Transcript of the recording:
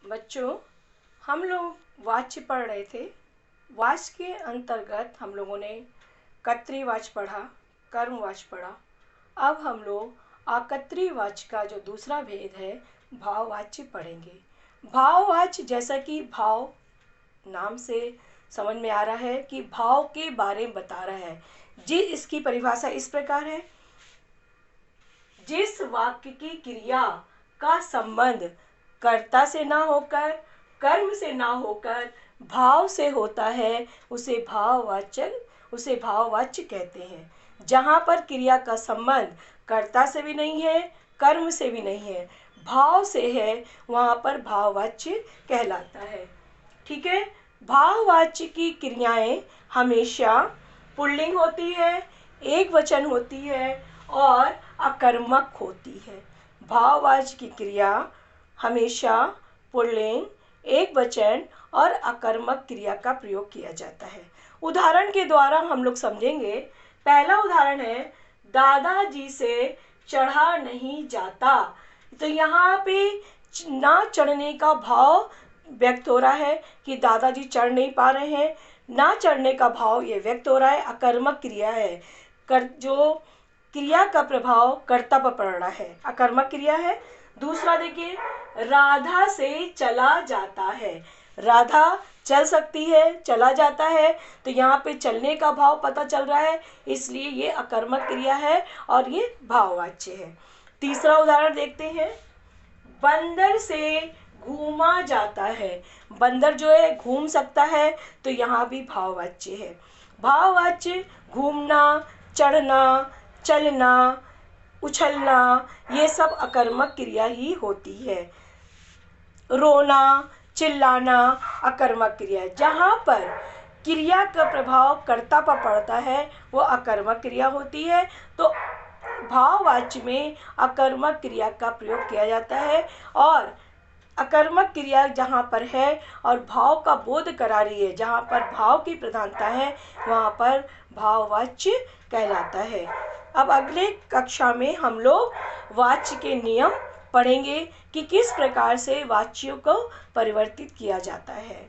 बच्चों, हम लोग वाच्य पढ़ रहे थे। वाच्य के अंतर्गत हम लोगों ने कर्तृवाच्य पढ़ा, कर्मवाच्य पढ़ा। अब हम लोग अकर्तृवाच्य का जो दूसरा भेद है भाववाच्य पढ़ेंगे। भाववाच्य जैसा कि भाव नाम से समझ में आ रहा है कि भाव के बारे में बता रहा है। इसकी परिभाषा इस प्रकार है: जिस वाक्य की क्रिया का संबंध कर्ता से ना होकर, कर्म से ना होकर भाव से होता है, उसे भाववाच्य कहते हैं। जहाँ पर क्रिया का संबंध कर्ता से भी नहीं है, कर्म से भी नहीं है, भाव से है, वहाँ पर भाववाच्य कहलाता है। ठीक है। भाववाच्य की क्रियाएं हमेशा पुल्लिंग होती है, एक वचन होती है और अकर्मक होती है। भाववाच्य की क्रिया हमेशा पुल्लिंग, एक वचन और अकर्मक क्रिया का प्रयोग किया जाता है। उदाहरण के द्वारा हम लोग समझेंगे। पहला उदाहरण है, दादाजी से चढ़ा नहीं जाता। तो यहाँ पे ना चढ़ने का भाव व्यक्त हो रहा है कि दादाजी चढ़ नहीं पा रहे हैं। ना चढ़ने का भाव ये व्यक्त हो रहा है, अकर्मक क्रिया है। जो क्रिया का प्रभाव कर्ता पर पड़ रहा है, अकर्मक क्रिया है। दूसरा देखिए, राधा से चला जाता है। राधा चल सकती है, चला जाता है, तो यहाँ पे चलने का भाव पता चल रहा है, इसलिए ये अकर्मक क्रिया है और ये भाववाच्य है। तीसरा उदाहरण देखते हैं, बंदर से घूमा जाता है। बंदर जो है घूम सकता है, तो यहाँ भी भाववाच्य है। भाववाच्य घूमना, चढ़ना, चलना, उछलना, ये सब अकर्मक क्रिया ही होती है। रोना, चिल्लाना अकर्मक क्रिया है। जहाँ पर क्रिया का प्रभाव कर्ता पर पड़ता है वो अकर्मक क्रिया होती है। तो भाववाच्य में अकर्मक क्रिया का प्रयोग किया जाता है और अकर्मक क्रिया जहाँ पर है और भाव का बोध करा रही है, जहाँ पर भाव की प्रधानता है, वहाँ पर भाववाच्य कहलाता है। अब अगले कक्षा में हम लोग वाच्य के नियम पढ़ेंगे कि किस प्रकार से वाच्यों को परिवर्तित किया जाता है।